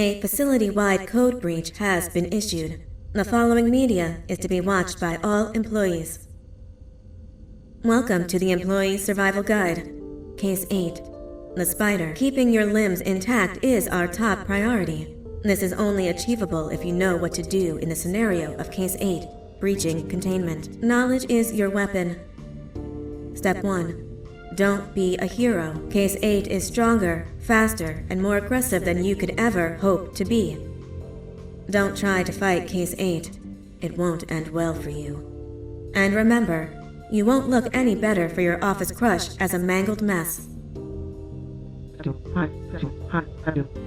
A facility-wide code breach has been issued. The following media is to be watched by all employees. Welcome to the Employee Survival Guide. Case 8. The spider. Keeping your limbs intact is our top priority. This is only achievable if you know what to do in the scenario of Case 8, breaching containment. Knowledge is your weapon. Step 1. Don't be a hero. Case 8 is stronger, faster, and more aggressive than you could ever hope to be. Don't try to fight Case 8. It won't end well for you. And remember, you won't look any better for your office crush as a mangled mess.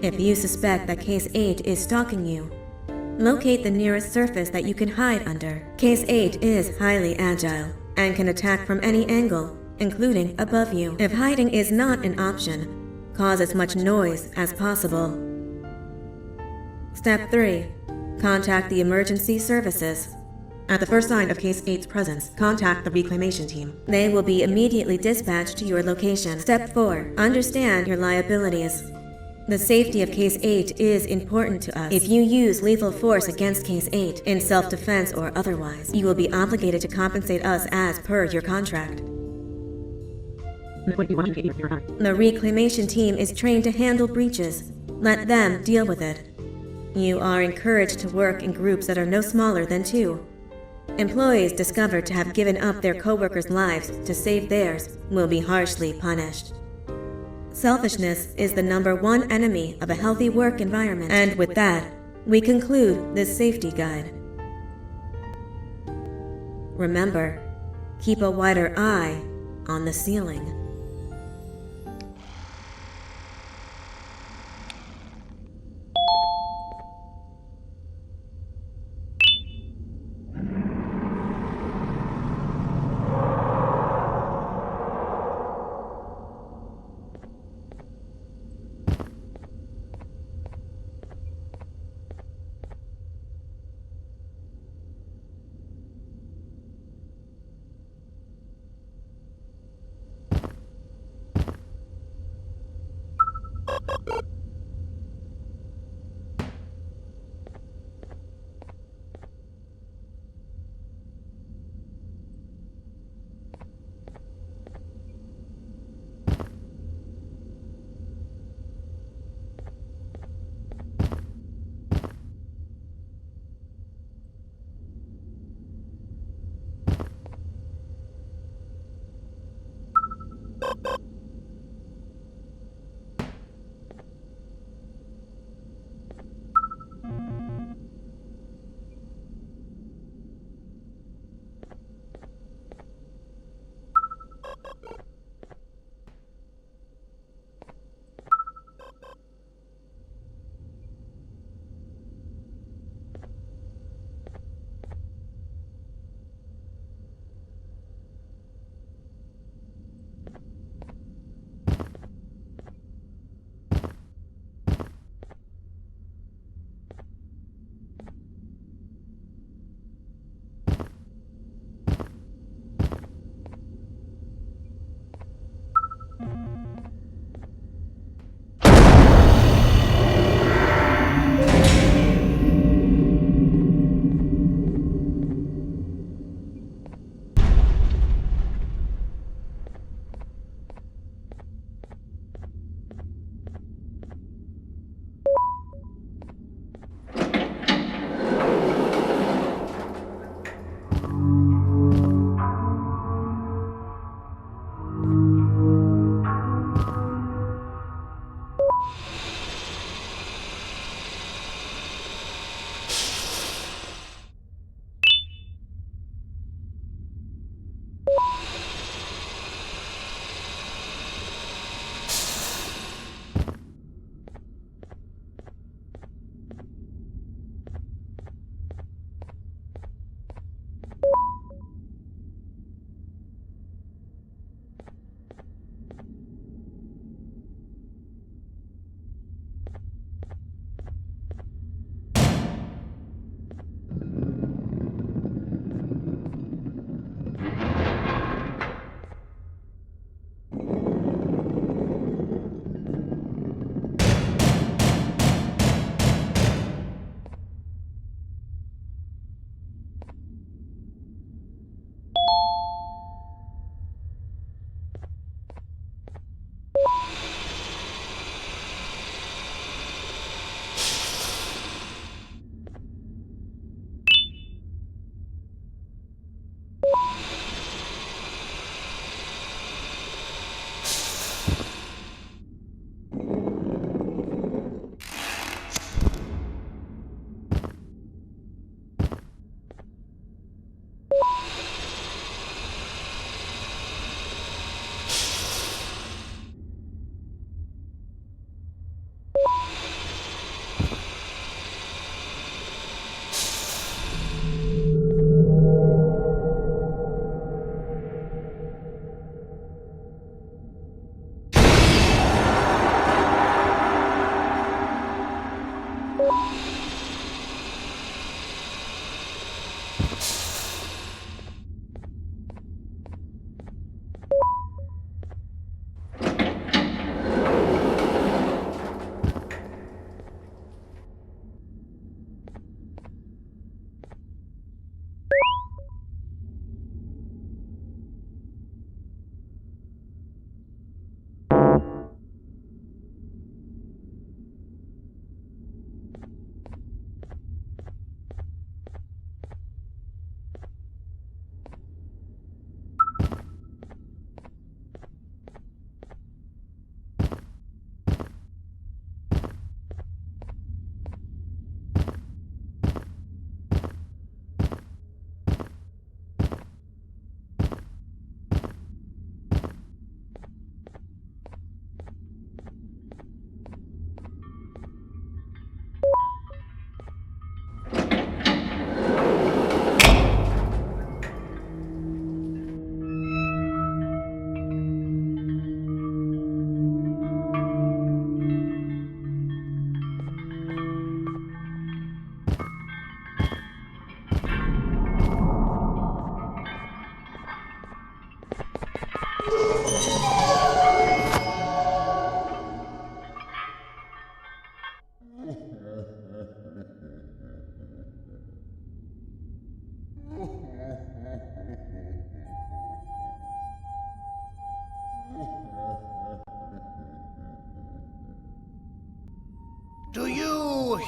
If you suspect that Case 8 is stalking you, locate the nearest surface that you can hide under. Case 8 is highly agile and can attack from any angle, including above you. If hiding is not an option, cause as much noise as possible. Step 3. Contact the emergency services. At the first sign of Case 8's presence, contact the reclamation team. They will be immediately dispatched to your location. Step 4. Understand your liabilities. The safety of Case 8 is important to us. If you use lethal force against Case 8, in self-defense or otherwise, you will be obligated to compensate us as per your contract. The reclamation team is trained to handle breaches. Let them deal with it. You are encouraged to work in groups that are no smaller than 2. Employees discovered to have given up their coworkers' lives to save theirs will be harshly punished. Selfishness is the #1 enemy of a healthy work environment. And with that, we conclude this safety guide. Remember, keep a wider eye on the ceiling.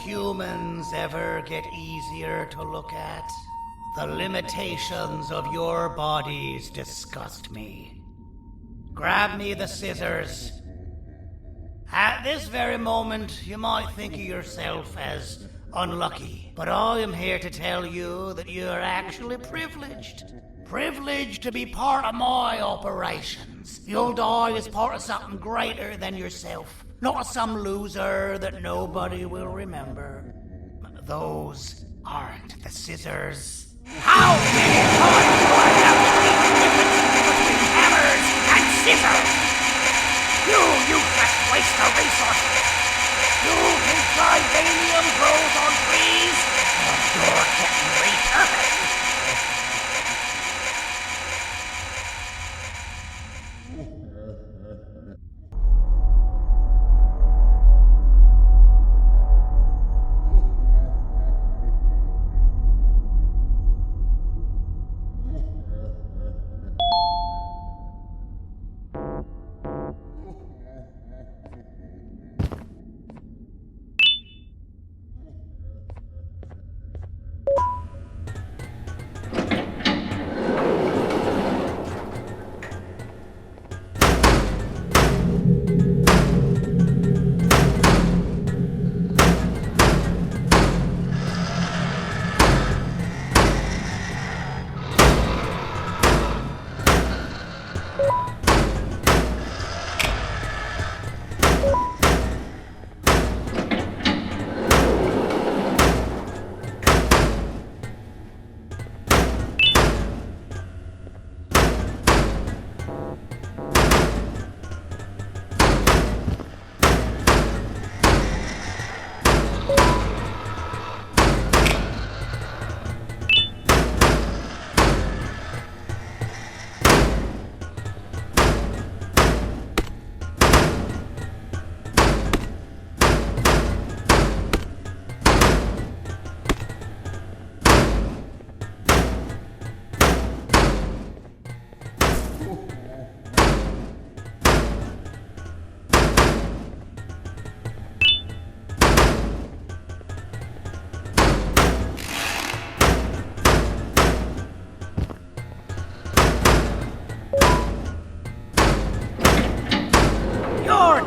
humans ever get easier to look at? The limitations of your bodies disgust me. Grab me the scissors. At this very moment, you might think of yourself as unlucky, but I am here to tell you that you are actually privileged. Privileged to be part of my operations. You'll die as part of something greater than yourself, not as some loser that nobody will remember. Those aren't the scissors. How many times do I have to teach the difference between hammers and scissors? You useless waste of resources! You think vibranium grows on trees? Well, you're getting repurposed!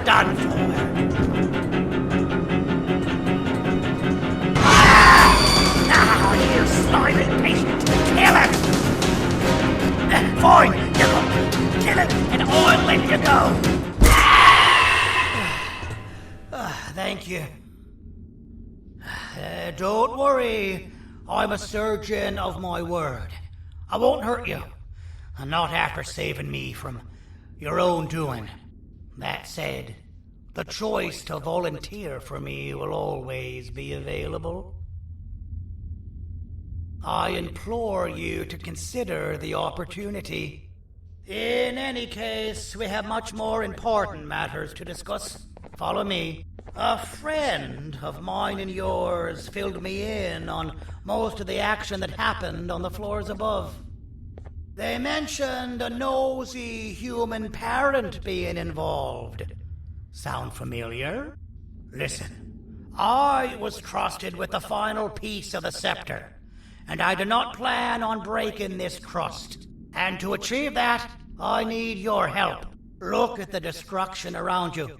Done for. Now, you slimy patient, kill him! Fine, you go. Kill him, and I'll let you go. Thank you. Don't worry, I'm a surgeon of my word. I won't hurt you, and not after saving me from your own doing. That said, the choice to volunteer for me will always be available. I implore you to consider the opportunity. In any case, we have much more important matters to discuss. Follow me. A friend of mine and yours filled me in on most of the action that happened on the floors above. They mentioned a nosy human parent being involved. Sound familiar? Listen, I was trusted with the final piece of the scepter, and I do not plan on breaking this trust. And to achieve that, I need your help. Look at the destruction around you.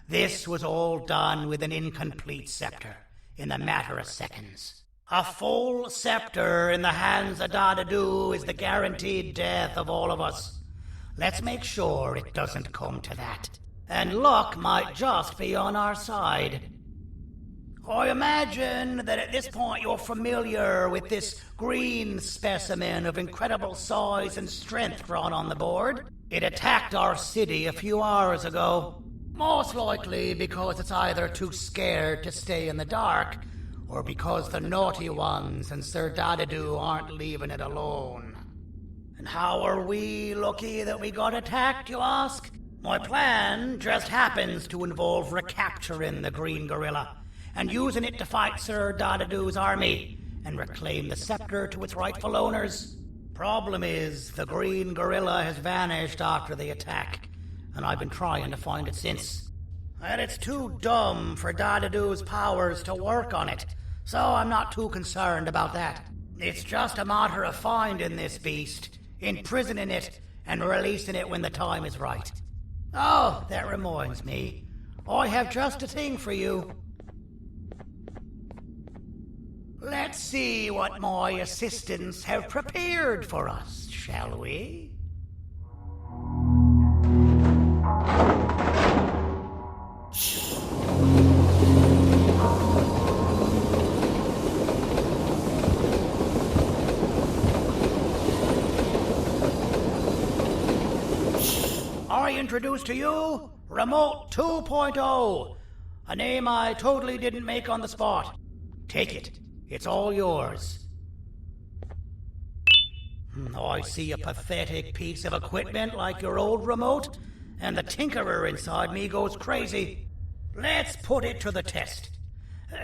This was all done with an incomplete scepter, in a matter of seconds. A full scepter in the hands of Dadadu is the guaranteed death of all of us. Let's make sure it doesn't come to that. And luck might just be on our side. I imagine that at this point you're familiar with this green specimen of incredible size and strength drawn on the board. It attacked our city a few hours ago. Most likely because it's either too scared to stay in the dark, or because the naughty ones and Sir Dadadu aren't leaving it alone. And how are we lucky that we got attacked, you ask? My plan just happens to involve recapturing the green gorilla and using it to fight Sir Dadadu's army and reclaim the scepter to its rightful owners. Problem is, the green gorilla has vanished after the attack, and I've been trying to find it since. And it's too dumb for Dadadu's powers to work on it, so I'm not too concerned about that. It's just a matter of finding this beast, imprisoning it, and releasing it when the time is right. Oh, that reminds me. I have just a thing for you. Let's see what my assistants have prepared for us, shall we? I introduce to you Remote 2.0, a name I totally didn't make on the spot. Take it. It's all yours. I see a pathetic piece of equipment like your old remote, and the tinkerer inside me goes crazy. Let's put it to the test.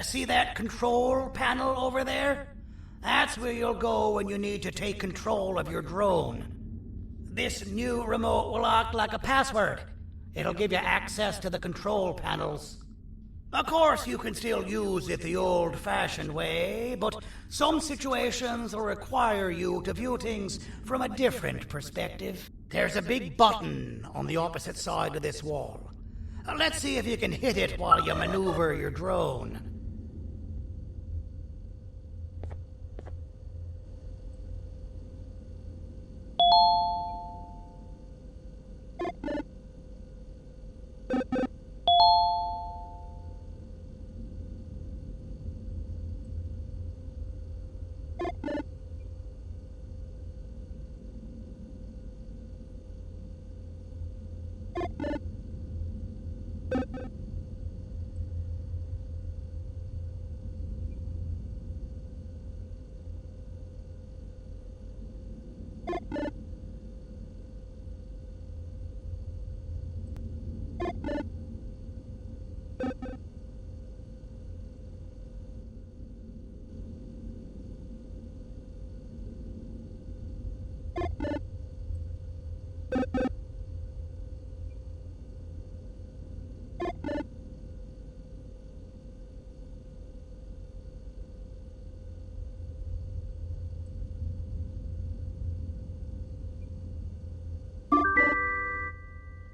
See that control panel over there? That's where you'll go when you need to take control of your drone. This new remote will act like a password. It'll give you access to the control panels. Of course, you can still use it the old-fashioned way, but some situations will require you to view things from a different perspective. There's a big button on the opposite side of this wall. Let's see if you can hit it while you maneuver your drone.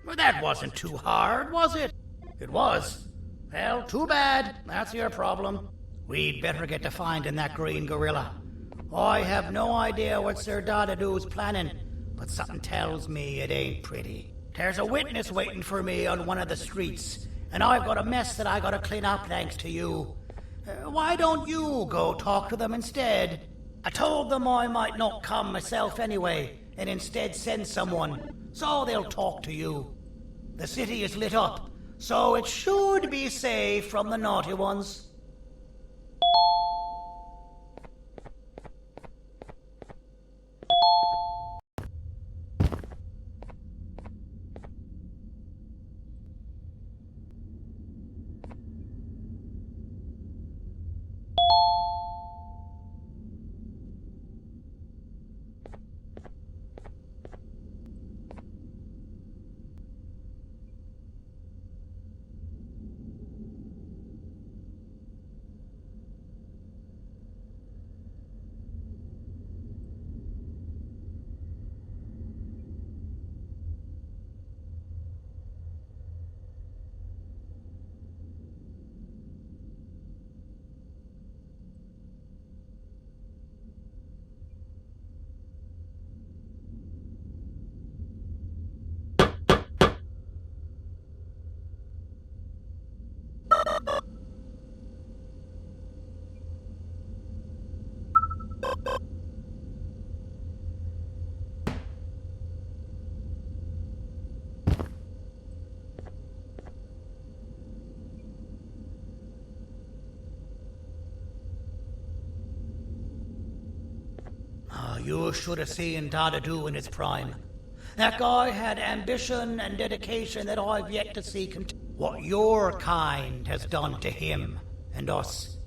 Well, that wasn't too hard, was it? It was. Well, too bad. That's your problem. We'd better get to finding that green gorilla. I have no idea what Sir Dadadu's planning, but something tells me it ain't pretty. There's a witness waiting for me on one of the streets, and I've got a mess that I gotta clean up thanks to you. Why don't you go talk to them instead? I told them I might not come myself anyway, and instead send someone, so they'll talk to you. The city is lit up, so it should be safe from the naughty ones. You should have seen Dadadu in his prime. That guy had ambition and dedication that I've yet to see. What your kind has done to him and us.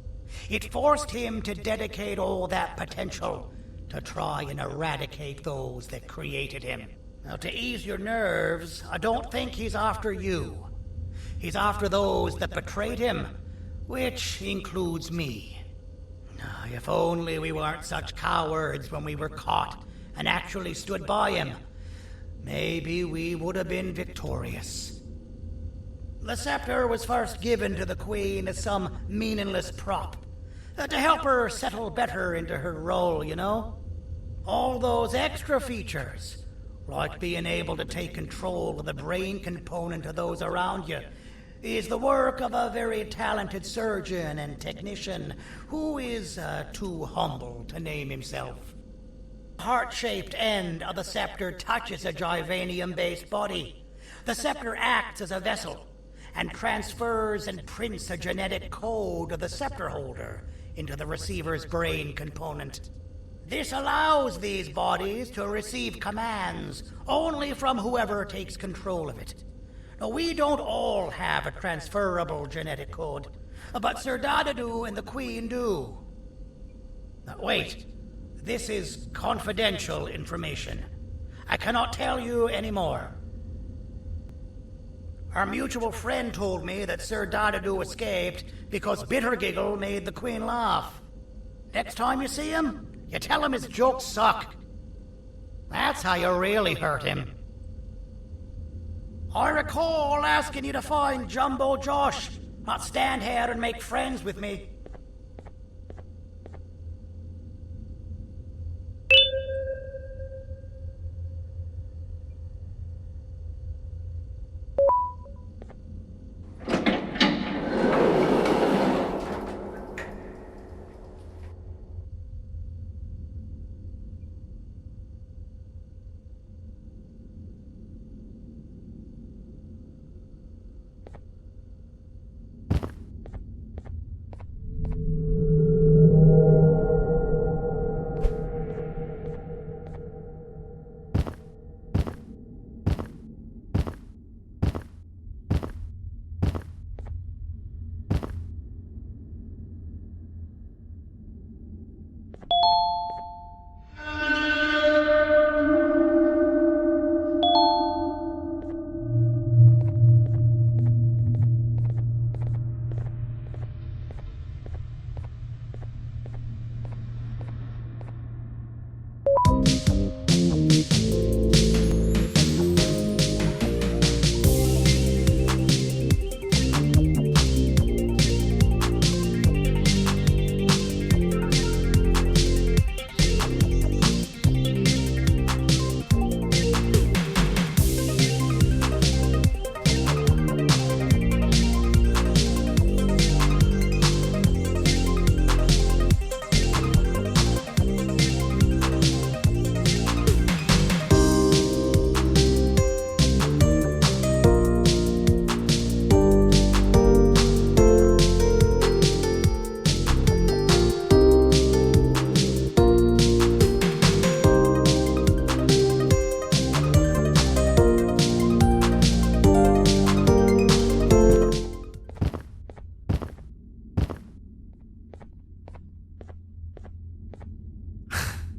It forced him to dedicate all that potential to try and eradicate those that created him. Now, to ease your nerves, I don't think he's after you. He's after those that betrayed him, which includes me. If only we weren't such cowards when we were caught and actually stood by him, maybe we would have been victorious. The scepter was first given to the Queen as some meaningless prop, to help her settle better into her role, you know? All those extra features, like being able to take control of the brain component of those around you, is the work of a very talented surgeon and technician who is too humble to name himself. The heart-shaped end of the scepter touches a Givanium-based body. The scepter acts as a vessel and transfers and prints a genetic code of the scepter holder into the receiver's brain component. This allows these bodies to receive commands only from whoever takes control of it. Now, we don't all have a transferable genetic code, but Sir Dadadu and the Queen do. Now, wait, this is confidential information. I cannot tell you any more. Our mutual friend told me that Sir Dadadu escaped because Bittergiggle made the Queen laugh. Next time you see him, you tell him his jokes suck. That's how you really hurt him. I recall asking you to find Jumbo Josh, not stand here and make friends with me.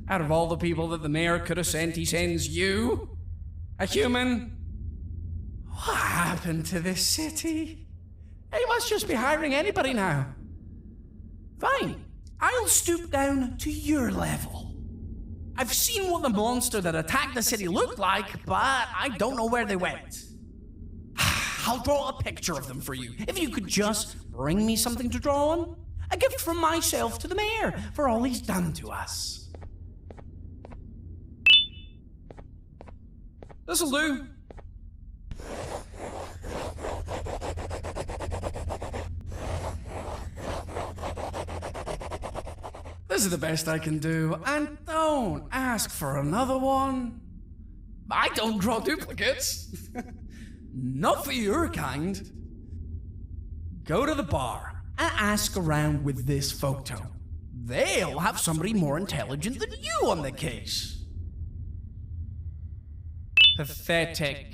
Out of all the people that the mayor could have sent, he sends you? A human? What happened to this city? He must just be hiring anybody now. Fine, I'll stoop down to your level. I've seen what the monster that attacked the city looked like, but I don't know where they went. I'll draw a picture of them for you, if you could just bring me something to draw on. A gift from myself to the mayor for all he's done to us. This'll do. This is the best I can do, and don't ask for another one. I don't draw duplicates. Not for your kind. Go to the bar and ask around with this photo. They'll have somebody more intelligent than you on the case. Pathetic.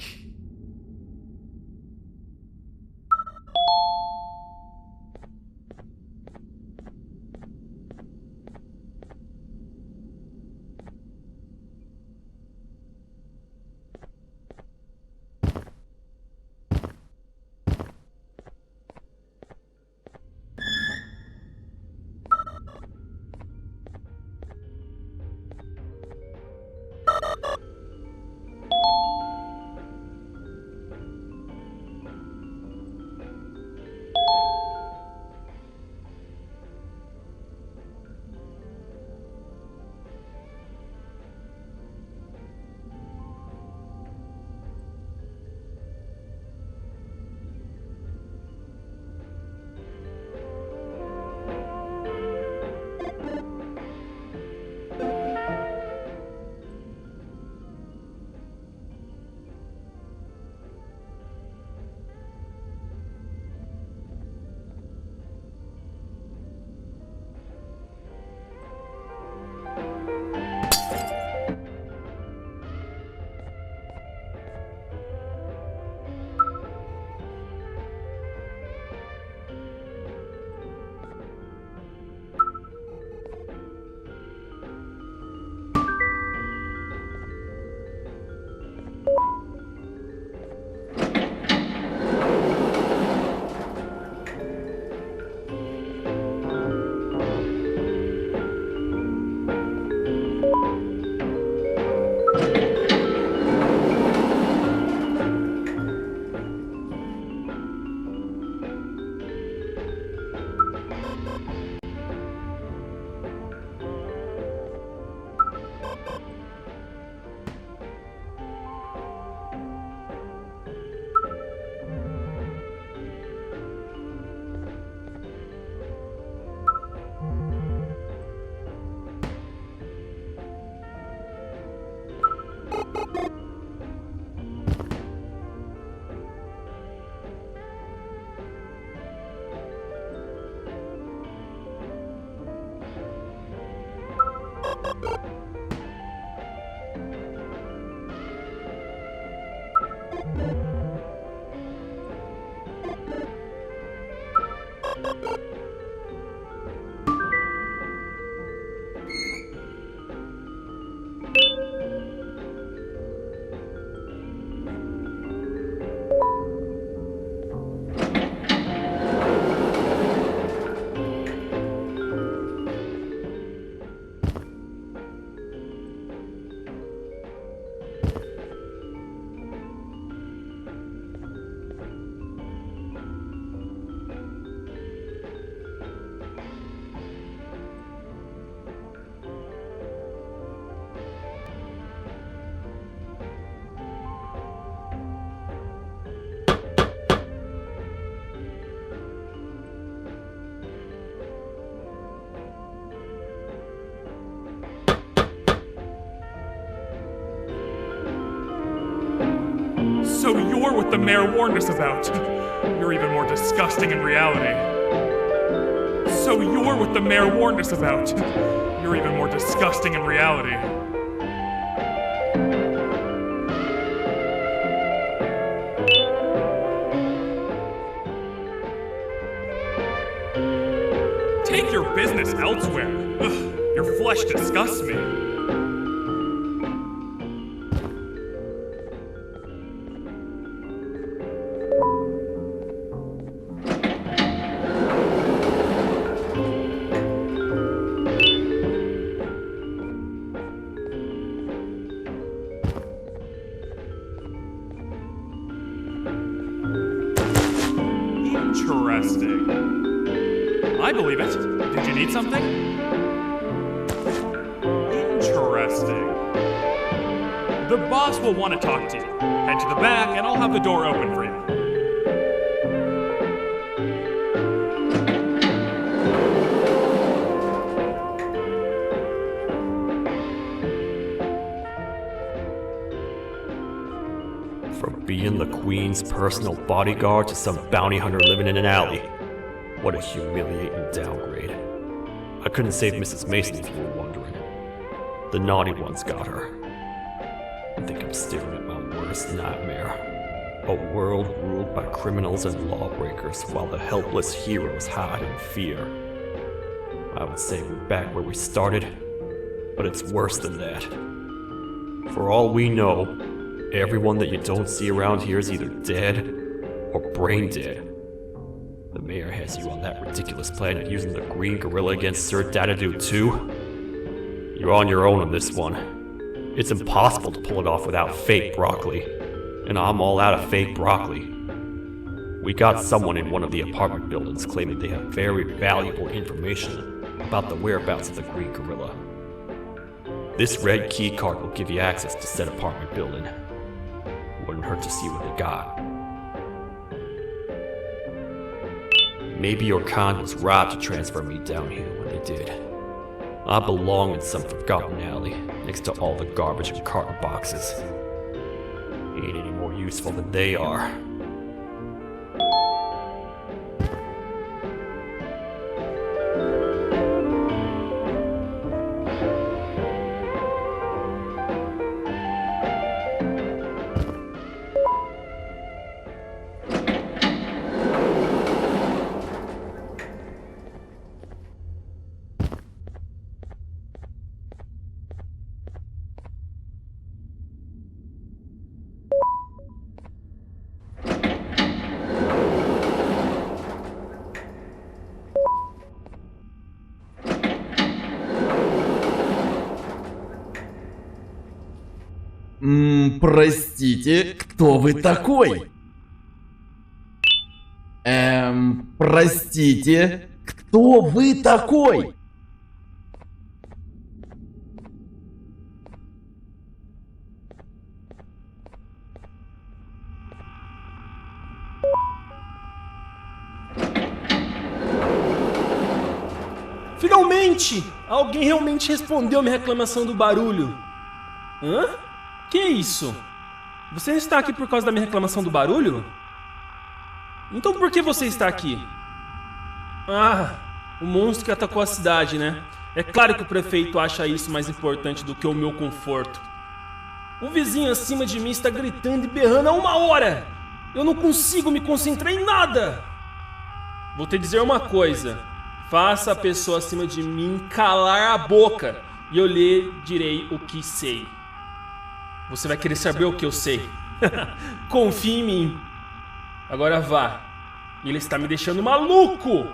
So you're what the mayor warned us about. You're even more disgusting in reality. So you're what the mayor warned us about. You're even more disgusting in reality. Take your business elsewhere. Ugh, your flesh disgusts me. Interesting. I believe it. Did you need something? Interesting. The boss will want to talk to you. Head to the back and I'll have the door open for you. From being the Queen's personal bodyguard to some bounty hunter living in an alley. What a humiliating downgrade. I couldn't save Mrs. Mason if you were wondering. The naughty ones got her. I think I'm staring at my worst nightmare. A world ruled by criminals and lawbreakers while the helpless heroes hide in fear. I would say we're back where we started, but it's worse than that. For all we know, everyone that you don't see around here is either dead or brain dead. The mayor has you on that ridiculous planet using the green gorilla against Sir Dadadoo too? You're on your own on this one. It's impossible to pull it off without fake broccoli. And I'm all out of fake broccoli. We got someone in one of the apartment buildings claiming they have very valuable information about the whereabouts of the green gorilla. This red key card will give you access to said apartment building. Wouldn't hurt to see what they got. Maybe your con was right to transfer me down here when they did. I belong in some forgotten alley, next to all the garbage and carton boxes. Ain't any more useful than they are. Простите, кто вы такой? Простите, кто вы такой? Finalmente! Alguém realmente respondeu minha reclamação do barulho. Hã? Que isso? Você está aqui por causa da minha reclamação do barulho? Então por que você está aqui? Ah, o monstro que atacou a cidade, né? É claro que o prefeito acha isso mais importante do que o meu conforto. O vizinho acima de mim está gritando e berrando há 1 hora! Eu não consigo me concentrar em nada! Vou te dizer uma coisa. Faça a pessoa acima de mim calar a boca e eu lhe direi o que sei. Você vai querer saber o que eu sei. Confie em mim. Agora vá. Ele está me deixando maluco!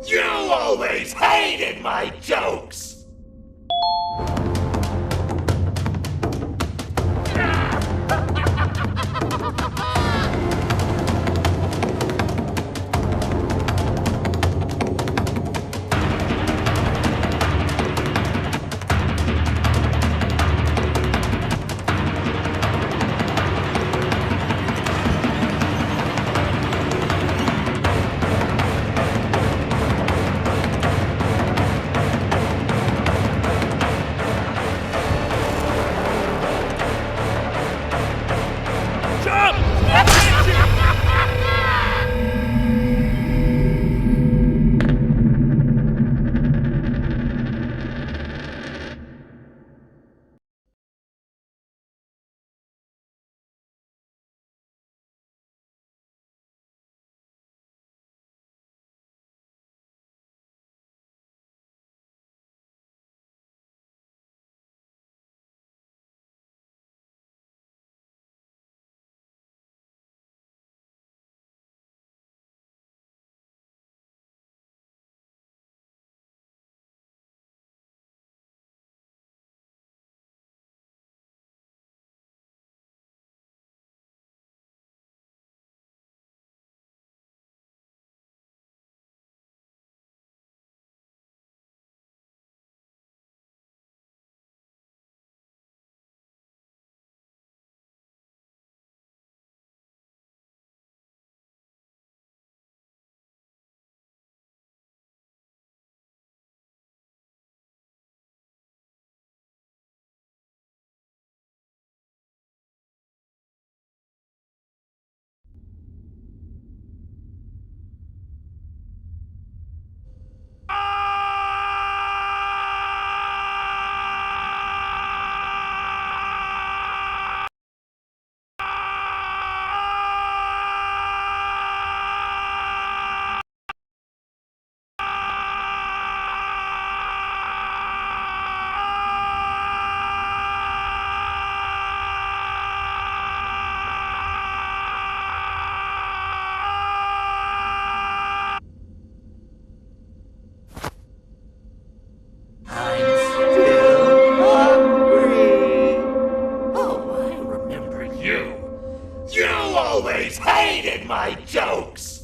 You always hated my jokes! you. You always hated my jokes!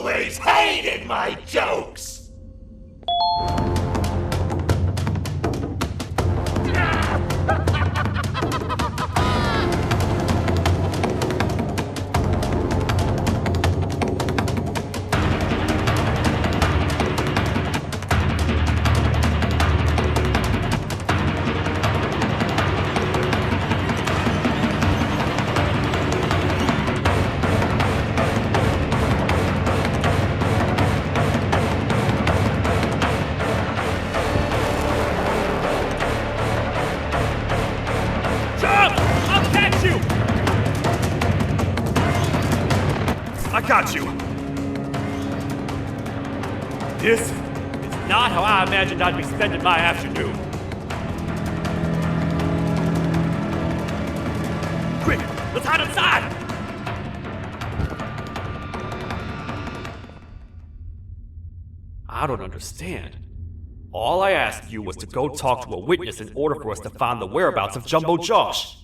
Always hated my jokes! I got you. This is not how I imagined I'd be spending my afternoon. Quick, let's hide inside! I don't understand. All I asked you was to go talk to a witness in order for us to find the whereabouts of Jumbo Josh.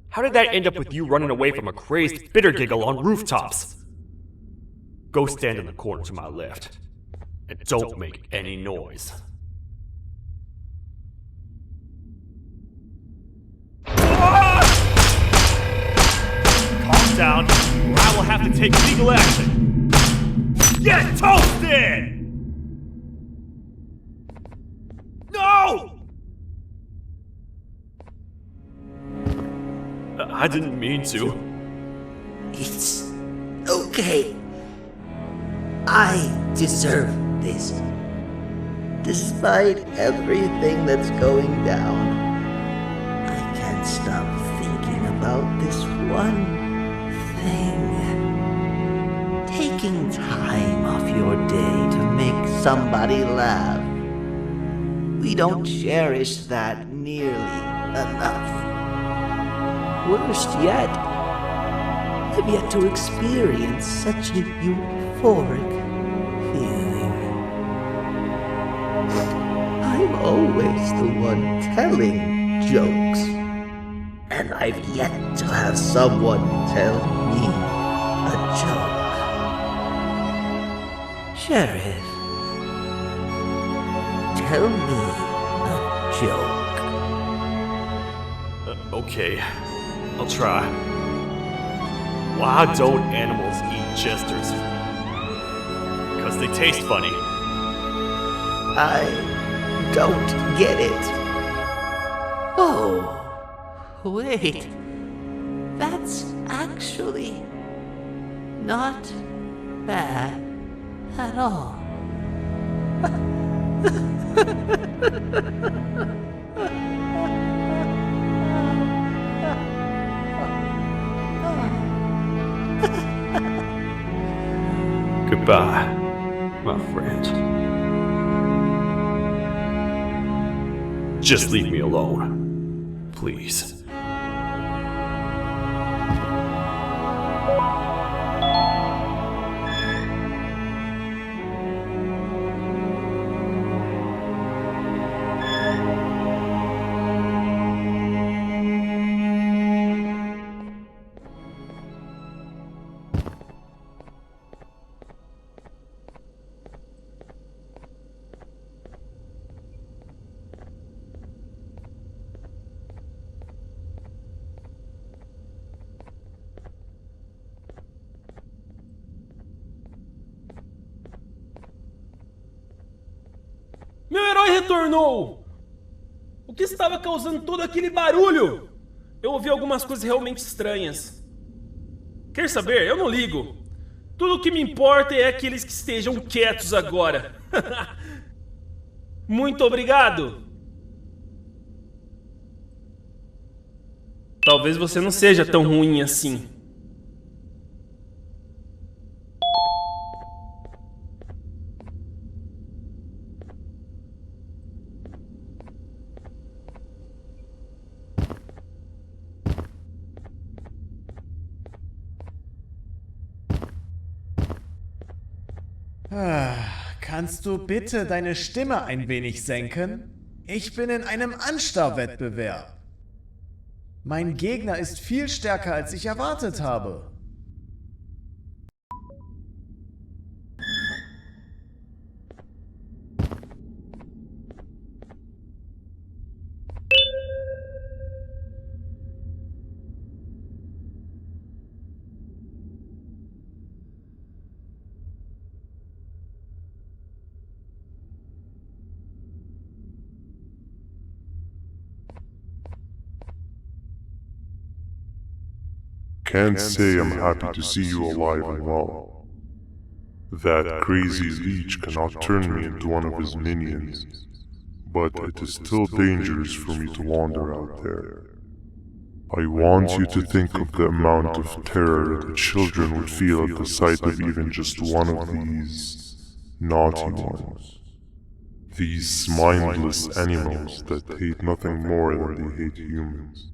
How did that end up with you running away from a crazed bitter giggle on rooftops? Go stand in the corner to my left. And don't make any noise. Ah! Calm down, or I will have to take legal action. Get toasted! No! I didn't mean to. It's okay. I deserve this. Despite everything that's going down, I can't stop thinking about this one thing. Taking time off your day to make somebody laugh. We don't cherish that nearly enough. Worst yet, I've yet to experience such a euphoric feeling. I'm always the one telling jokes, and I've yet to have someone tell me a joke. Sheriff, tell me a joke. Okay, I'll try. Why don't animals eat jesters? Because they taste funny. I don't get it. Oh, wait. That's actually not bad at all. Goodbye. My friend. Just leave me alone. Please. Meu herói retornou! O que estava causando todo aquele barulho? Eu ouvi algumas coisas realmente estranhas. Quer saber? Eu não ligo. Tudo o que me importa é aqueles que estejam quietos agora. Muito obrigado! Talvez você não seja tão ruim assim. Kannst du bitte deine Stimme ein wenig senken? Ich bin in einem Anstarrwettbewerb. Mein Gegner ist viel stärker, als ich erwartet habe. Can't say I'm happy to see you alive and well. That crazy leech cannot turn me into one of his minions, but it is still dangerous for me to wander out there. I want you to think of the amount of terror the children would feel at the sight of even just one of these naughty ones. These mindless animals that hate nothing more than they hate humans.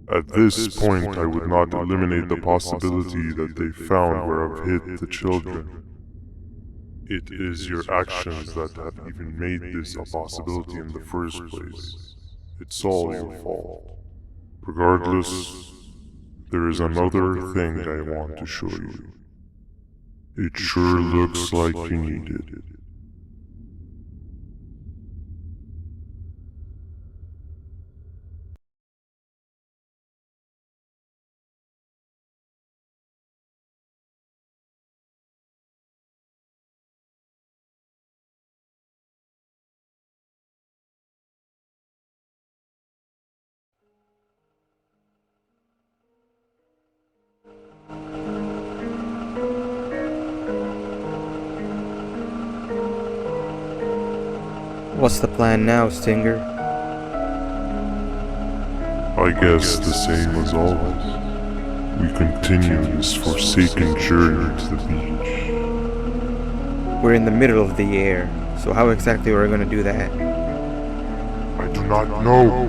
At this point, I would not eliminate the possibility that they found where I've hid the children. It is your actions that have even made this a possibility in the first place. It's all your fault. Regardless, there is another thing I want to show you. It sure looks like you need it. What's the plan now, Stinger? I guess the same as always. We continue this forsaken journey to the beach. We're in the middle of the air, so how exactly are we going to do that? I do not know.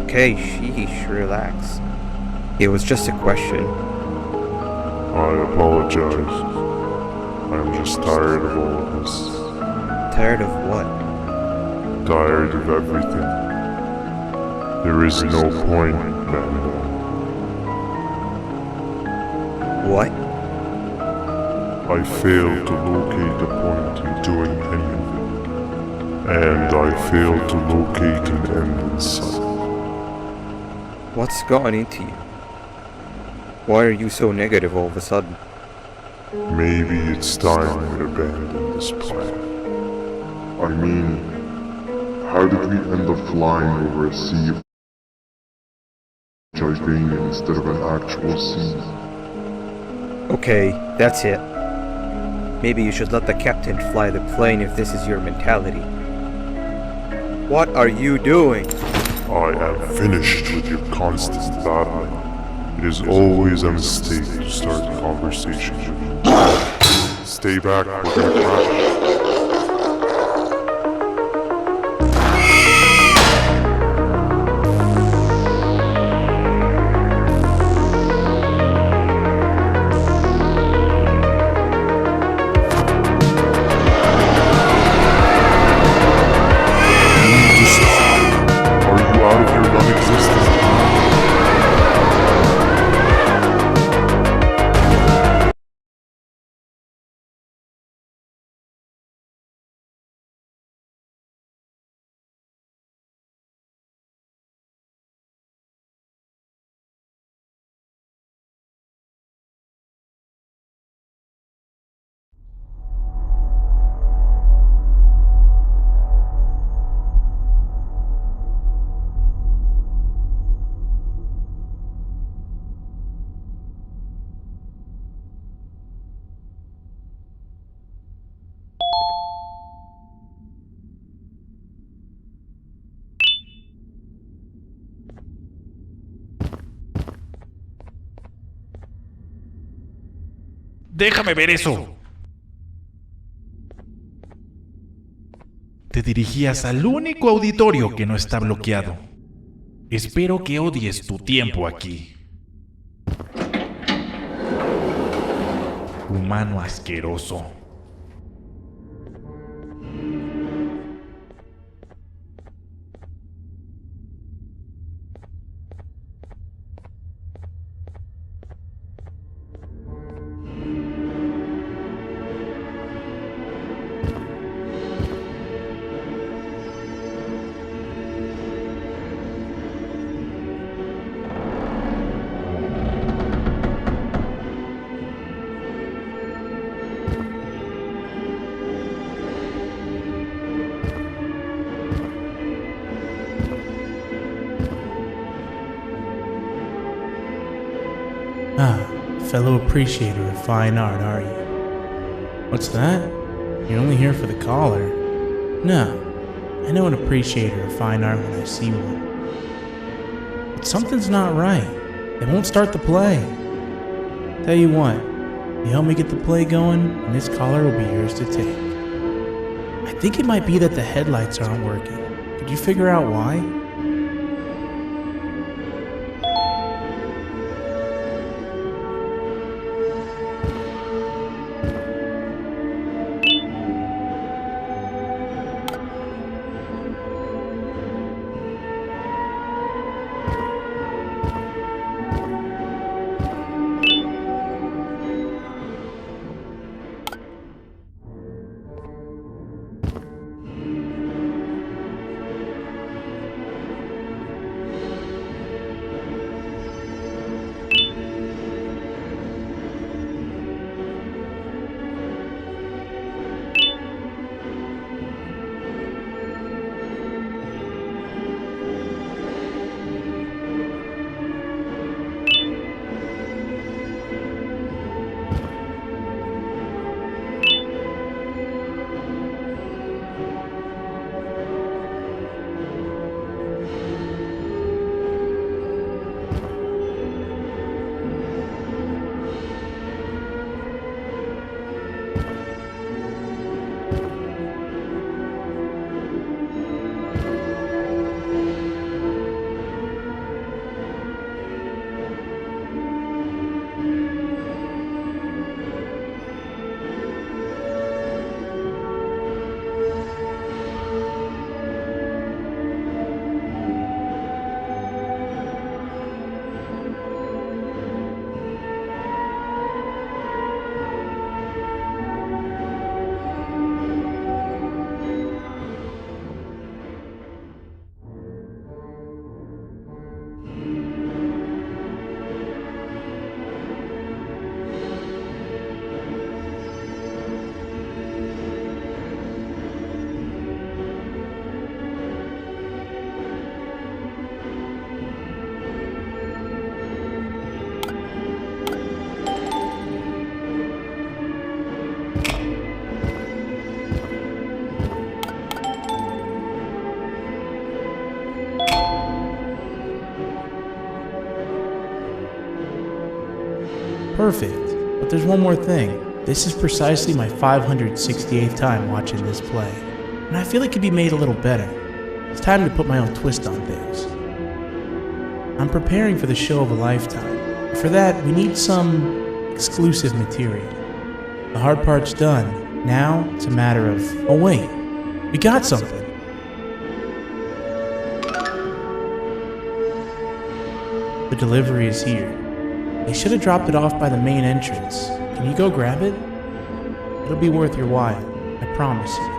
Okay, sheesh, relax. It was just a question. I apologize. I'm just tired of all of this. Tired of what? Tired of everything. There is no point, banban. What? I failed to locate a point in doing anything. And I failed to locate an end in sight. What's gone into you? Why are you so negative all of a sudden? Maybe it's time we abandon this plan. I mean, how did we end up flying over a sea of Gigania instead of an actual sea? Okay, that's it. Maybe you should let the captain fly the plane if this is your mentality. What are you doing? I am finished with your constant battling. It is always a mistake to start a conversation with you. stay back with that crap. Are you out of your non-existent mind? Déjame ver eso. Te dirigías al único auditorio que no está bloqueado. Espero que odies tu tiempo aquí. Humano asqueroso. Fellow appreciator of fine art, are you? What's that? You're only here for the collar. No, I know an appreciator of fine art when I see one. But something's not right. They won't start the play. Tell you what, you help me get the play going, and this collar will be yours to take. I think it might be that the headlights aren't working. Could you figure out why? Perfect. But there's one more thing. This is precisely my 568th time watching this play, and I feel it could be made a little better. It's time to put my own twist on things. I'm preparing for the show of a lifetime. For that, we need some exclusive material. The hard part's done. Now, it's a matter of, oh wait, we got something. The delivery is here. They should have dropped it off by the main entrance. Can you go grab it? It'll be worth your while, I promise you.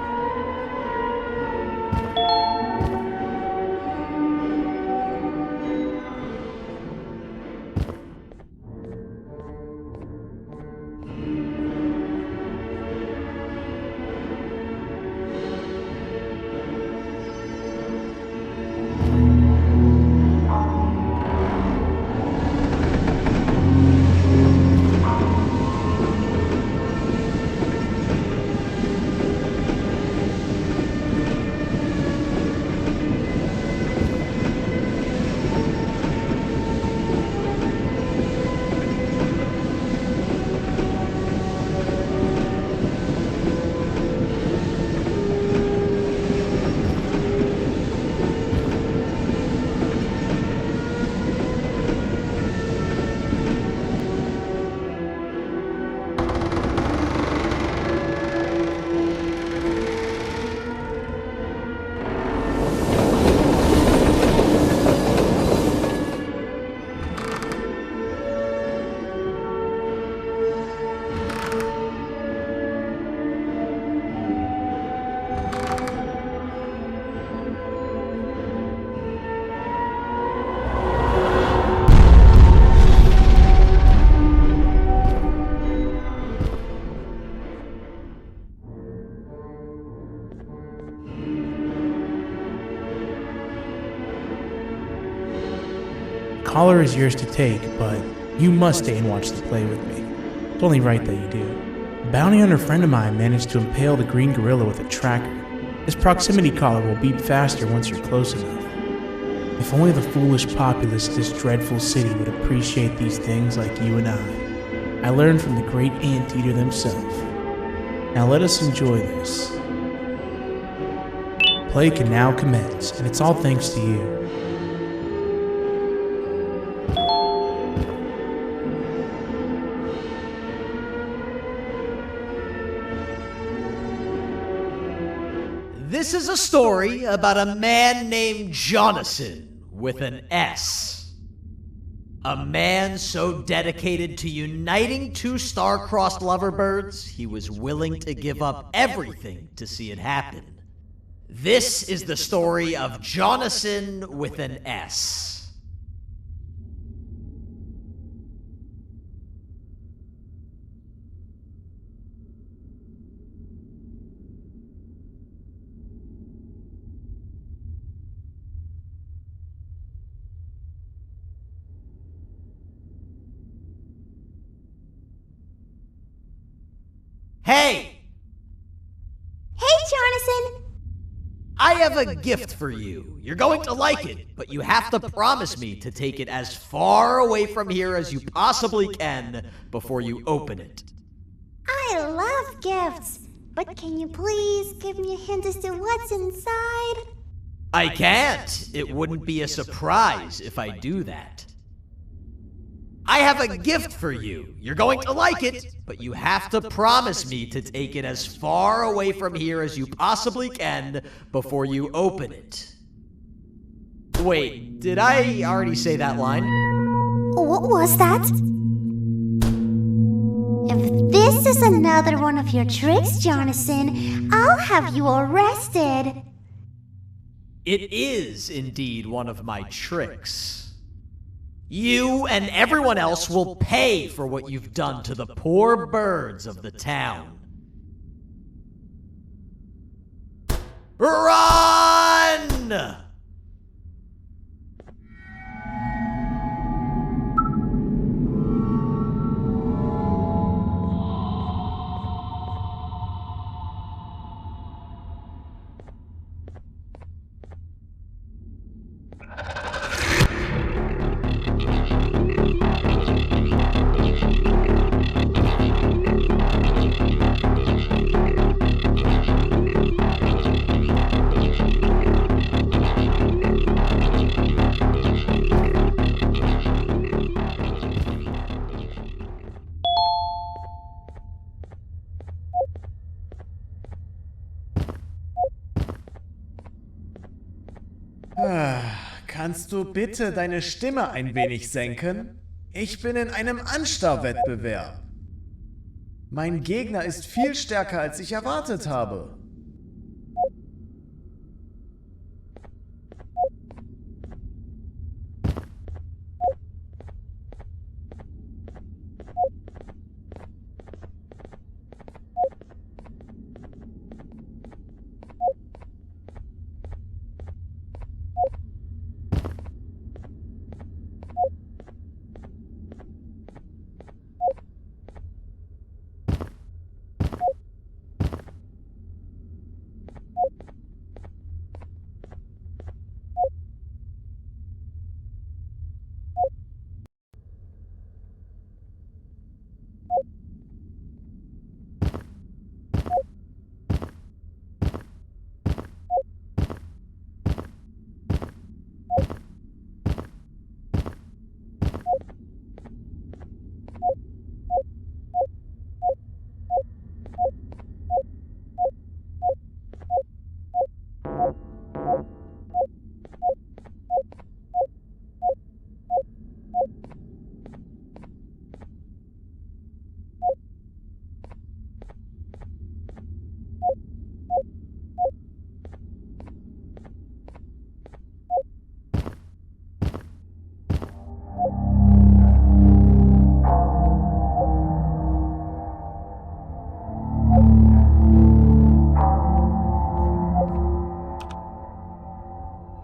Collar is yours to take, but you must stay and watch the play with me. It's only right that you do. A bounty hunter friend of mine managed to impale the green gorilla with a tracker. His proximity collar will beep faster once you're close enough. If only the foolish populace of this dreadful city would appreciate these things like you and I. I learned from the great anteater themselves. Now let us enjoy this. Play can now commence, and it's all thanks to you. This is a story about a man named Jonathan with an S. A man so dedicated to uniting two star-crossed loverbirds, he was willing to give up everything to see it happen. This is the story of Jonathan with an S. Hey! Hey, Jonathan! I have a gift for you. You're going to like it, but you have to promise me to take it as far away from here as you possibly can before you open it. I love gifts, but can you please give me a hint as to what's inside? I can't. It wouldn't be a surprise if I do that. I have a gift for you. You're going to like it, but you have to promise me to take it as far away from here as you possibly can before you open it. Wait, did I already say that line? What was that? If this is another one of your tricks, Jonathan, I'll have you arrested. It is indeed one of my tricks. You and everyone else will pay for what you've done to the poor birds of the town. Run! Kannst du bitte deine Stimme ein wenig senken? Ich bin in einem Anstarrwettbewerb. Mein Gegner ist viel stärker, als ich erwartet habe.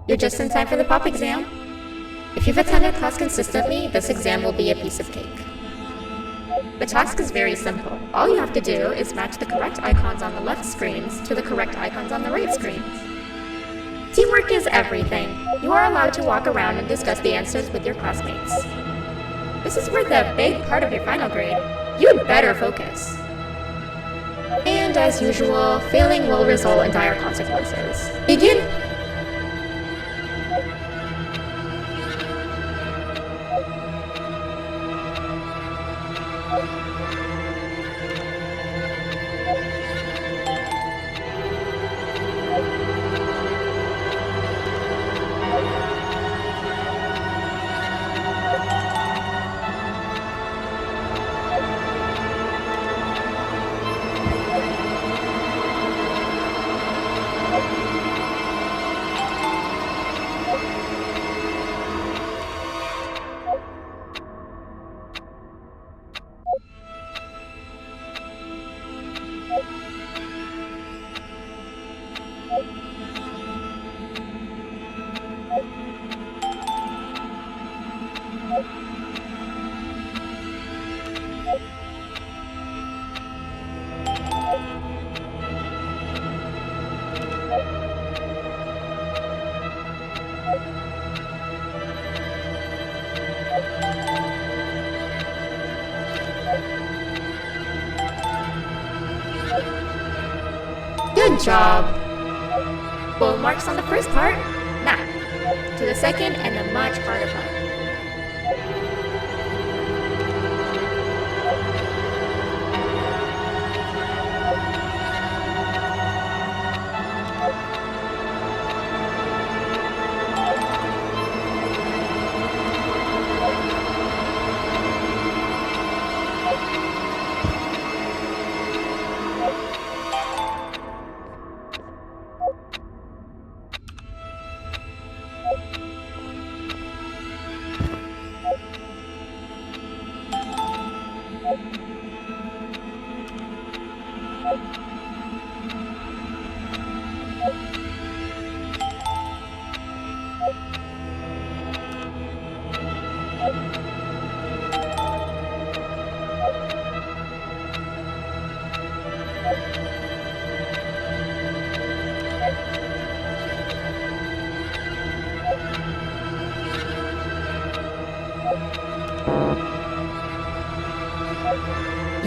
You're just in time for the pop exam. If you've attended class consistently, this exam will be a piece of cake. The task is very simple. All you have to do is match the correct icons on the left screens to the correct icons on the right screens. Teamwork is everything. You are allowed to walk around and discuss the answers with your classmates. This is worth a big part of your final grade. You'd better focus. And as usual, failing will result in dire consequences. Begin! Good job! Full marks on the first part. Now, to the second and the much harder part.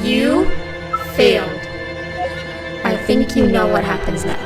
You failed. I think you know what happens now.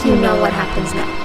you know what happens now.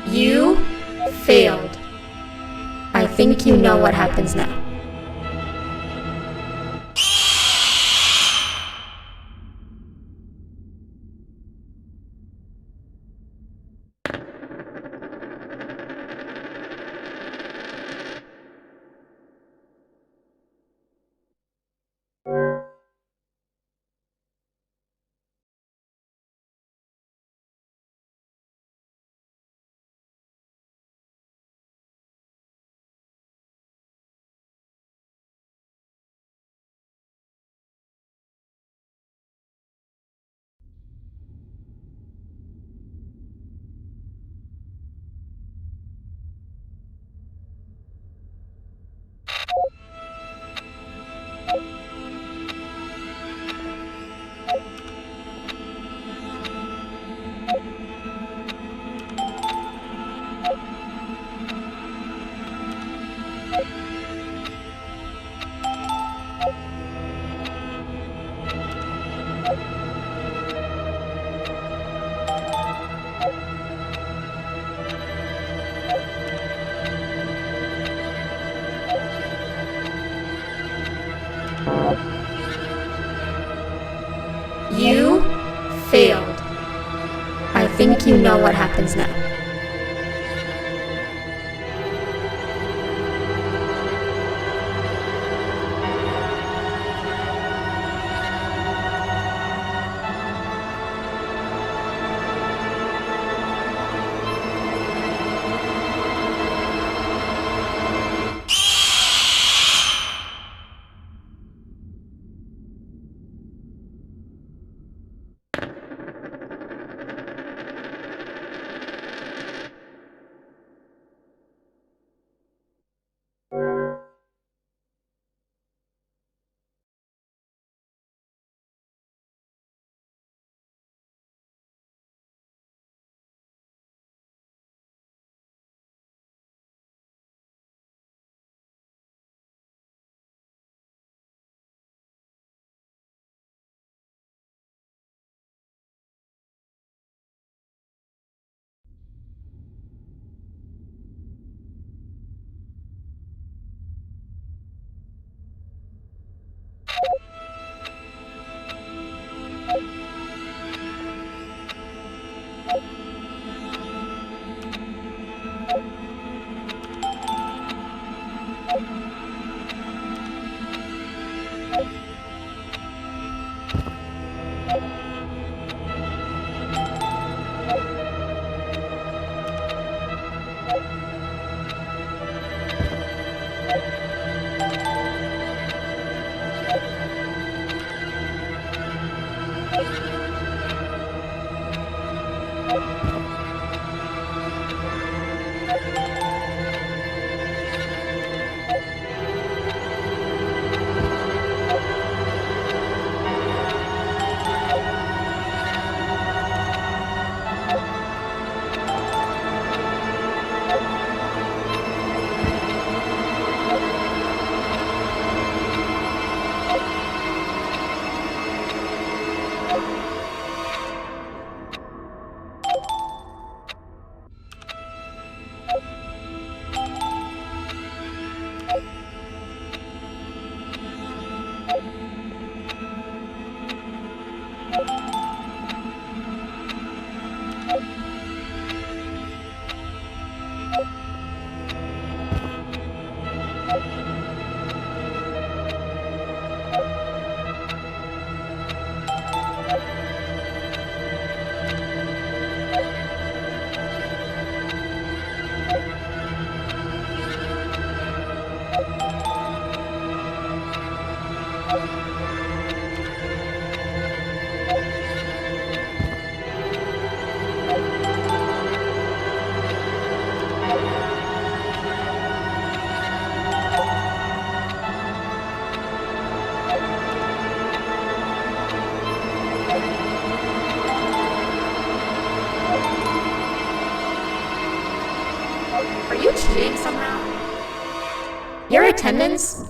You failed. I think you know what happens now. You failed. I think you know what happens now.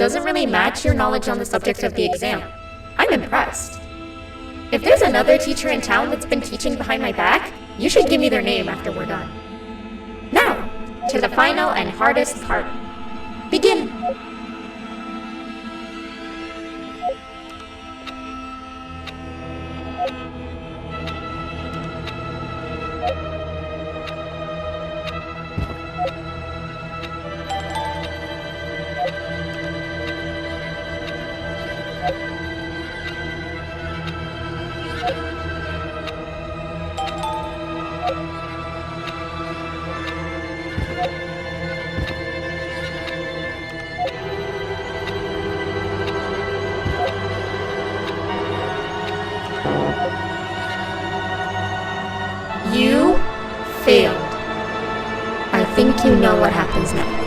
doesn't really match your knowledge on the subject of the exam. I'm impressed. If there's another teacher in town that's been teaching behind my back, you should give me their name after we're done. Now, to the final and hardest part. Begin! You failed. I think you know what happens now.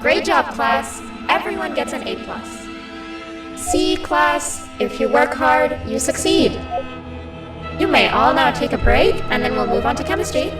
Great job, class. Everyone gets an A+. C, class, if you work hard, you succeed. You may all now take a break, and then we'll move on to chemistry.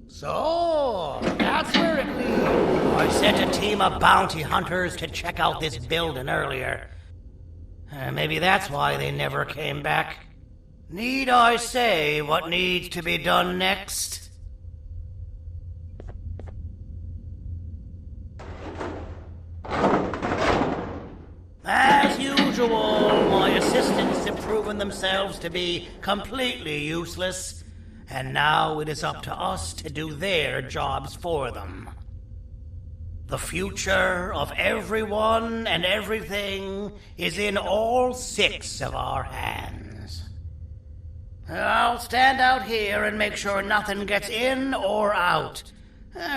So, that's where it leads. I sent a team of bounty hunters to check out this building earlier. Maybe that's why they never came back. Need I say what needs to be done next? As usual, my assistants have proven themselves to be completely useless, and now it is up to us to do their jobs for them. The future of everyone and everything is in all 6 of our hands. I'll stand out here and make sure nothing gets in or out.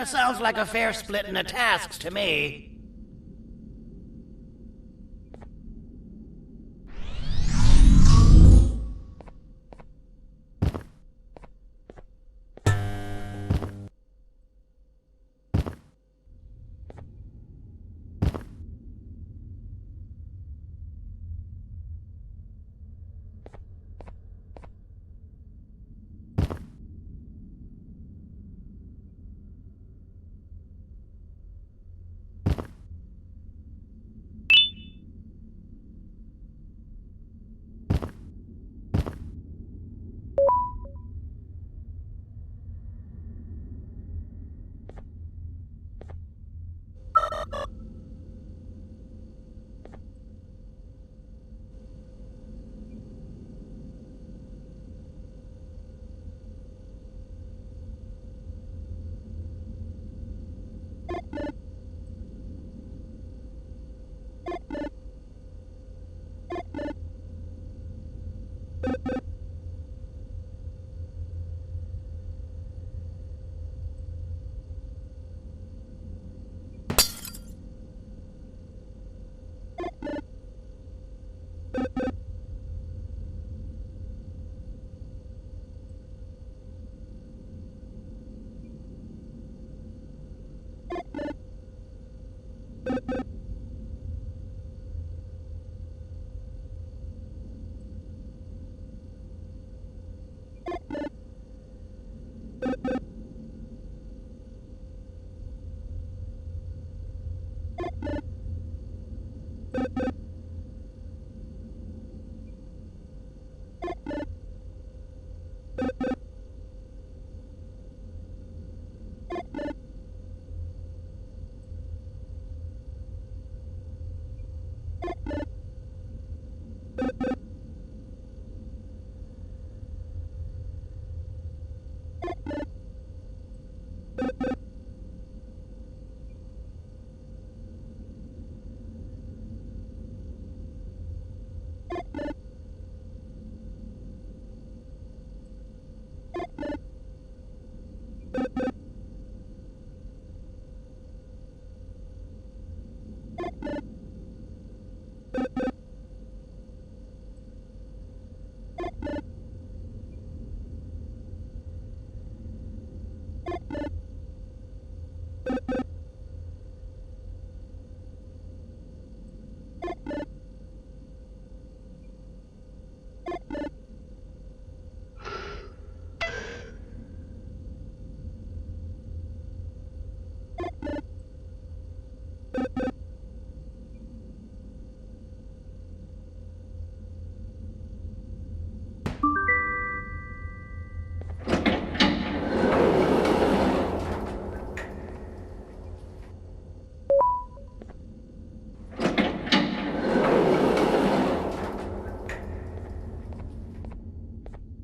Sounds like a fair splitting of tasks to me.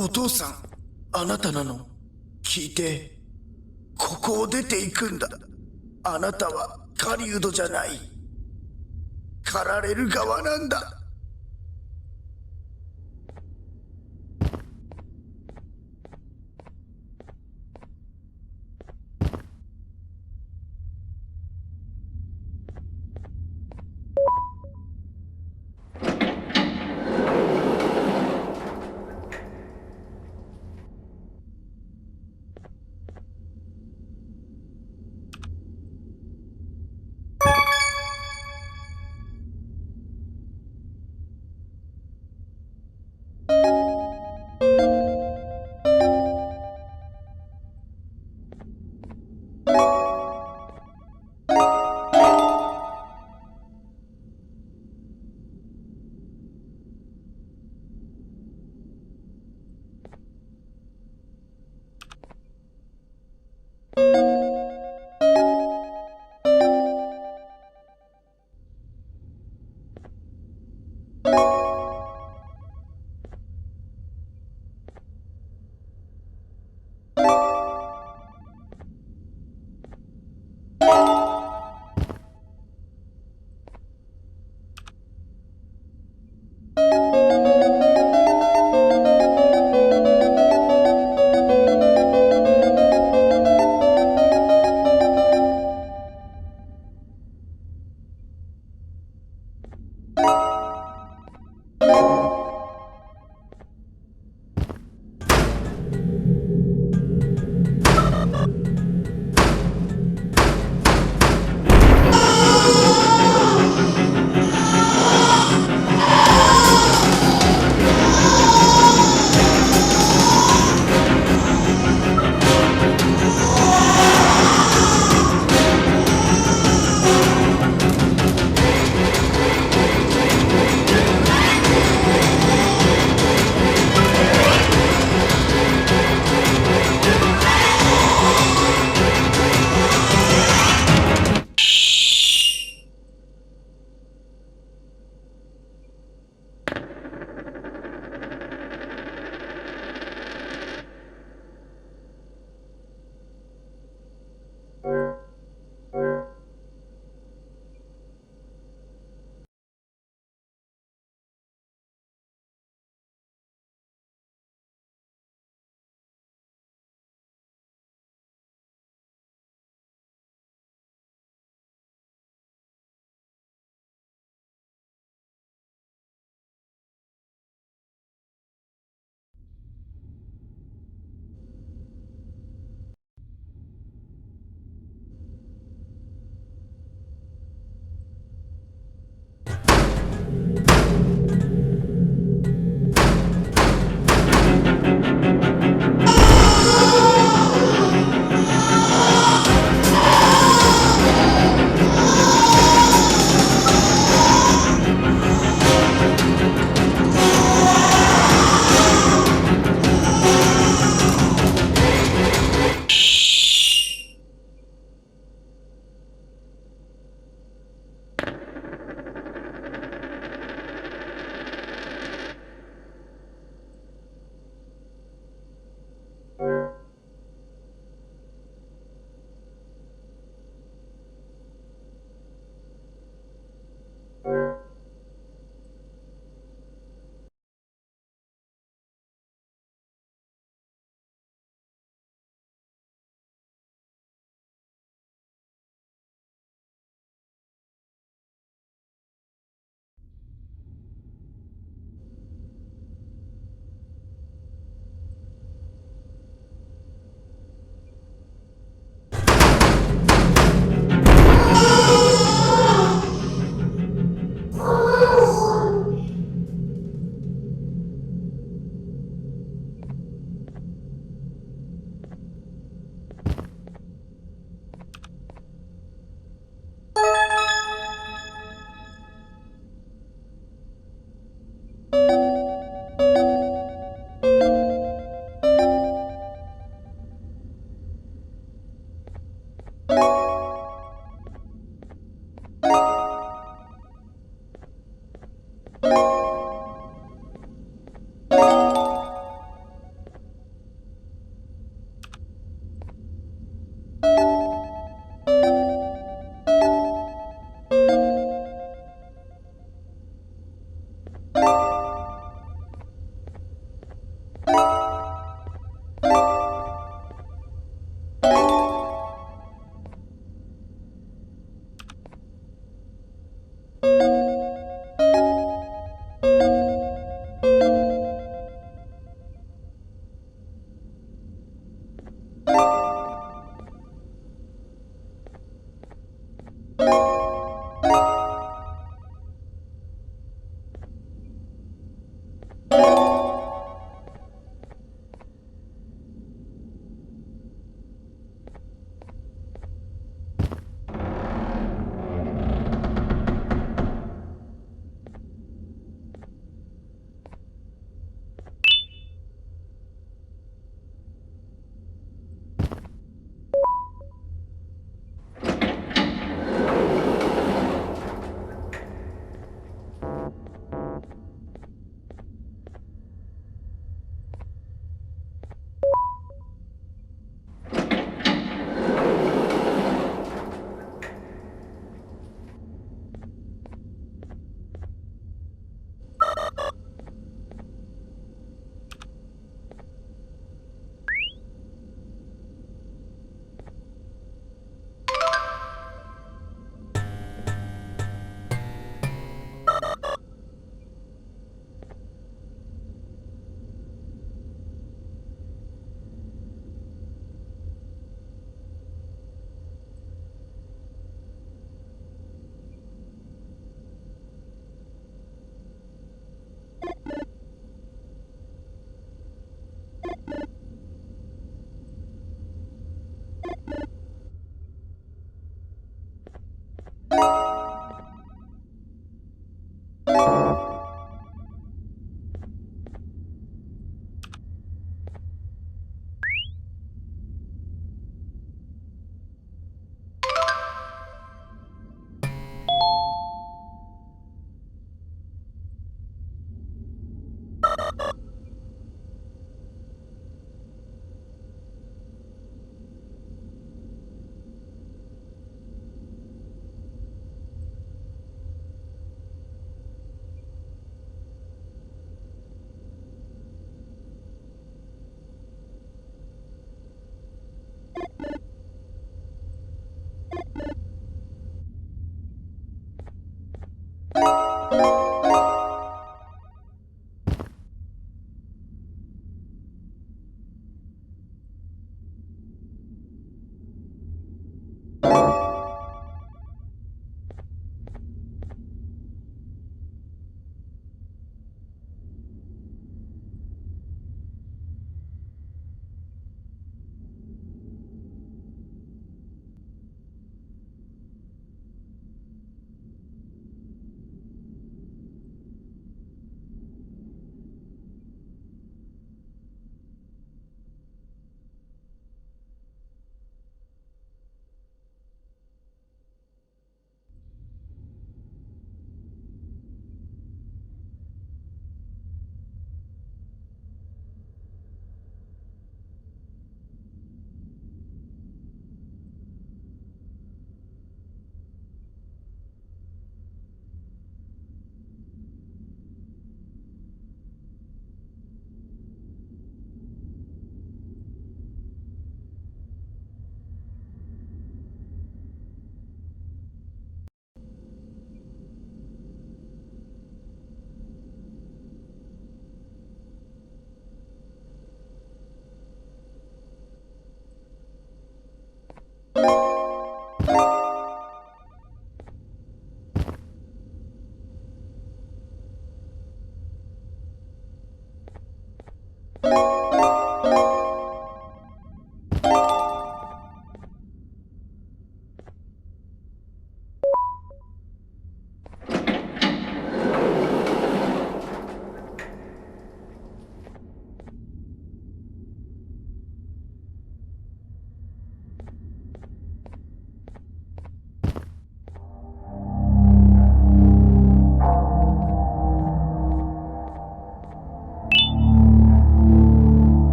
お父さん、あなたなの？聞いて、ここを出ていくんだ。あなたは狩人じゃない。狩られる側なんだ。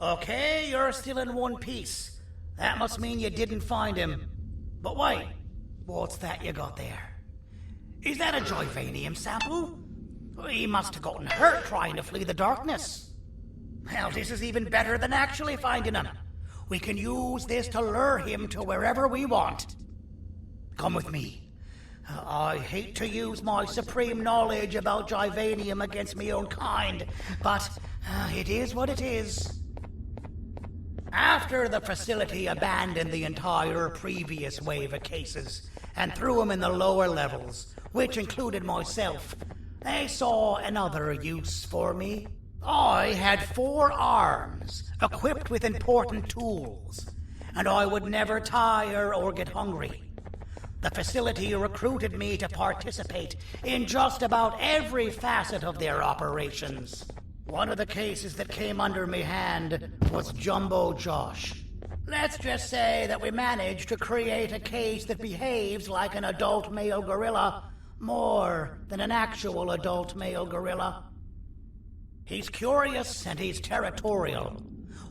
Okay, you're still in one piece. That must mean you didn't find him. But wait, what's that you got there? Is that a Joyvanium sample? He must have gotten hurt trying to flee the darkness. Well, this is even better than actually finding him. We can use this to lure him to wherever we want. Come with me. I hate to use my supreme knowledge about Joyvanium against my own kind, but it is what it is. After the facility abandoned the entire previous wave of cases and threw them in the lower levels, which included myself, they saw another use for me. I had 4 arms, equipped with important tools, and I would never tire or get hungry. The facility recruited me to participate in just about every facet of their operations. One of the cases that came under me hand was Jumbo Josh. Let's just say that we managed to create a case that behaves like an adult male gorilla more than an actual adult male gorilla. He's curious and he's territorial.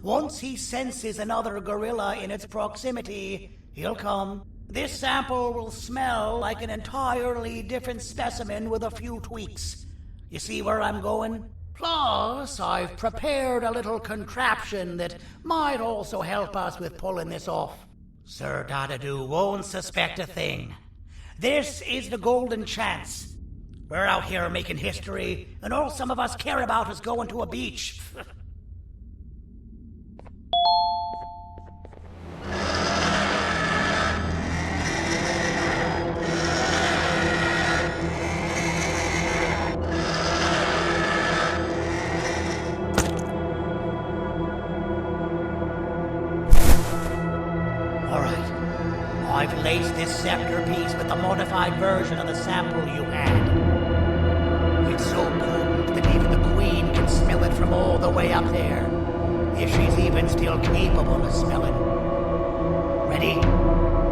Once he senses another gorilla in its proximity, he'll come. This sample will smell like an entirely different specimen with a few tweaks. You see where I'm going? Plus, I've prepared a little contraption that might also help us with pulling this off. Sir Dadadoo won't suspect a thing. This is the golden chance. We're out here making history, and all some of us care about is going to a beach. I've laced this scepter piece with the modified version of the sample you had. It's so potent that even the Queen can smell it from all the way up there, if she's even still capable of smelling. Ready?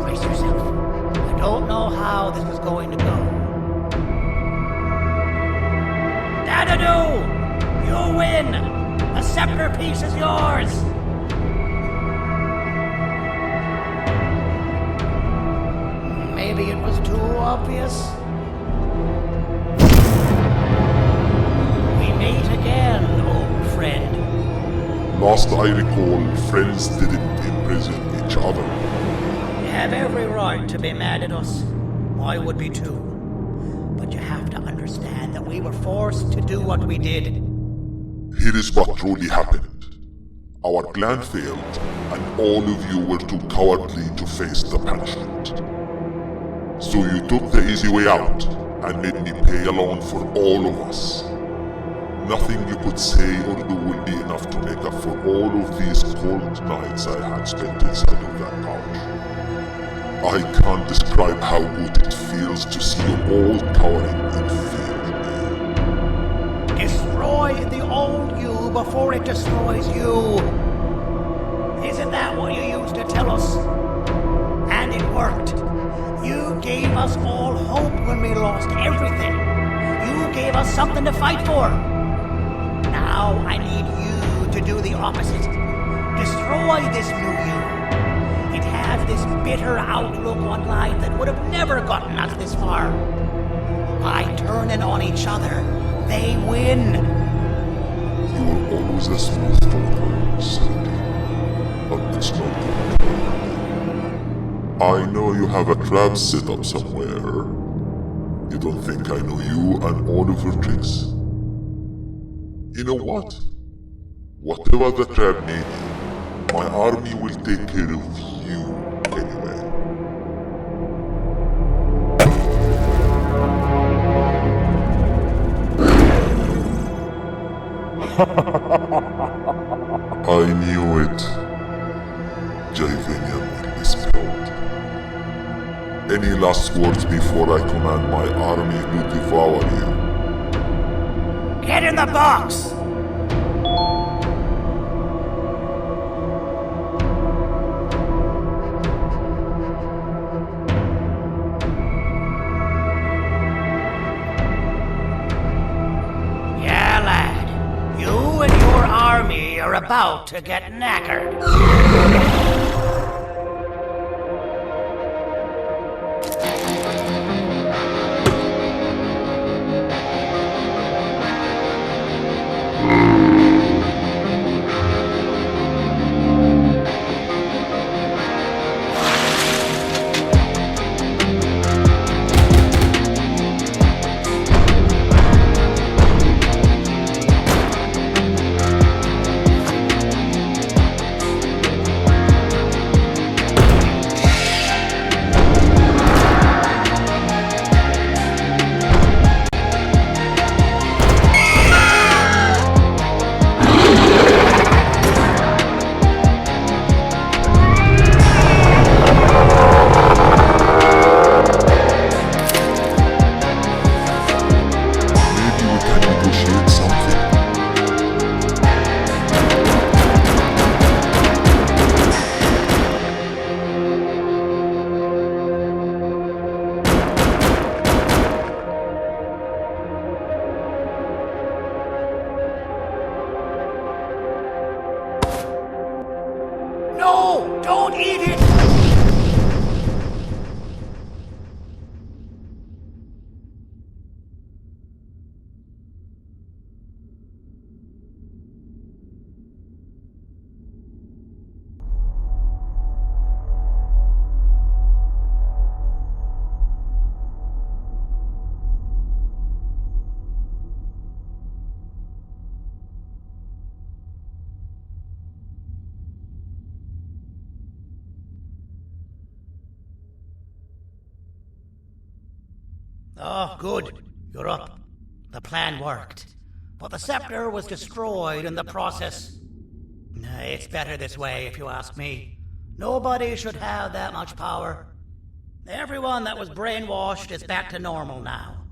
Brace yourself. I don't know how this is going to go. Dadadoo! You win! The scepter piece is yours! maybe it was too obvious. We meet again, old friend. Last I recall, friends didn't imprison each other. You have every right to be mad at us. I would be too. But you have to understand that we were forced to do what we did. Here is what truly happened. Our plan failed, and all of you were too cowardly to face the punishment. So you took the easy way out, and made me pay alone for all of us. Nothing you could say or do will be enough to make up for all of these cold nights I had spent inside of that couch. I can't describe how good it feels to see you all cowering in fear. Destroy the old you before it destroys you. Isn't that what you used to tell us? And it worked. You gave us all hope when we lost everything. You gave us something to fight for. Now I need you to do the opposite. Destroy this new you. It has this bitter outlook on life that would have never gotten us this far. By turning on each other, they win. You were always a smooth talker, Sandy. But it's not good. I know you have a trap set up somewhere. You don't think I know you and all of your tricks? You know what? Whatever the trap may be, my army will take care of you anyway. I knew it. Javanian will be spilled. Any last words before I command my army to devour you? Get in the box! Yeah, lad. You and your army are about to get knackered. No! Don't eat it! Oh, good. You're up. The plan worked. But the scepter was destroyed in the process. It's better this way, if you ask me. Nobody should have that much power. Everyone that was brainwashed is back to normal now.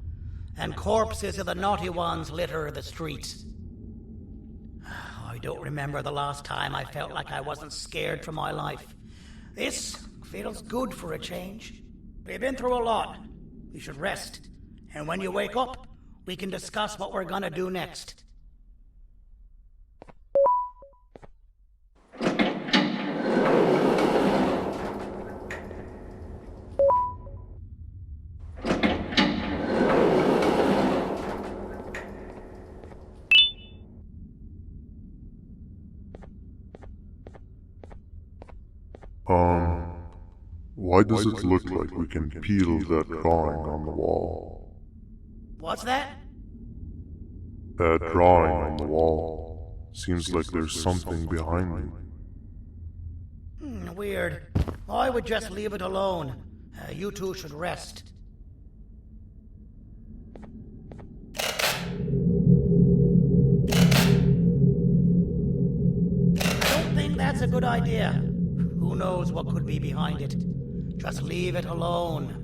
And corpses of the naughty ones litter the streets. I don't remember the last time I felt like I wasn't scared for my life. This feels good for a change. We've been through a lot. You should rest. And when you wake up, we can discuss what we're gonna do next. Why does it look like we can peel that drawing on the wall? What's that? That drawing on the wall. Seems like there's something behind it. Weird. I would just leave it alone. You two should rest. I don't think that's a good idea. Who knows what could be behind it? Just leave it alone.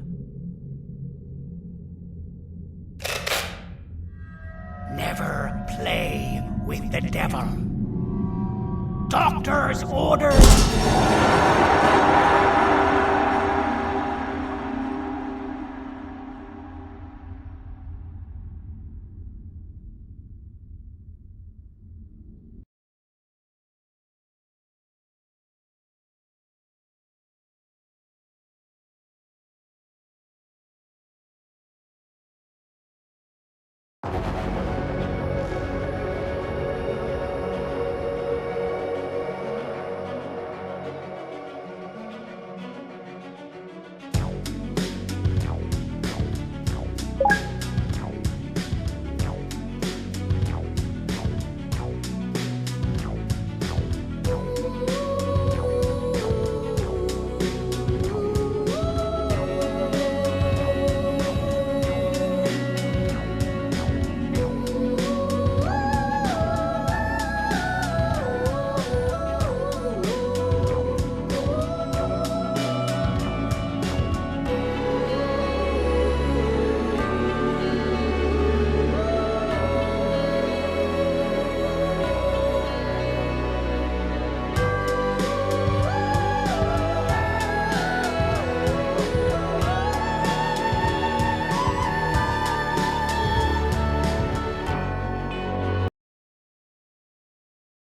Never play with the devil. Doctor's orders!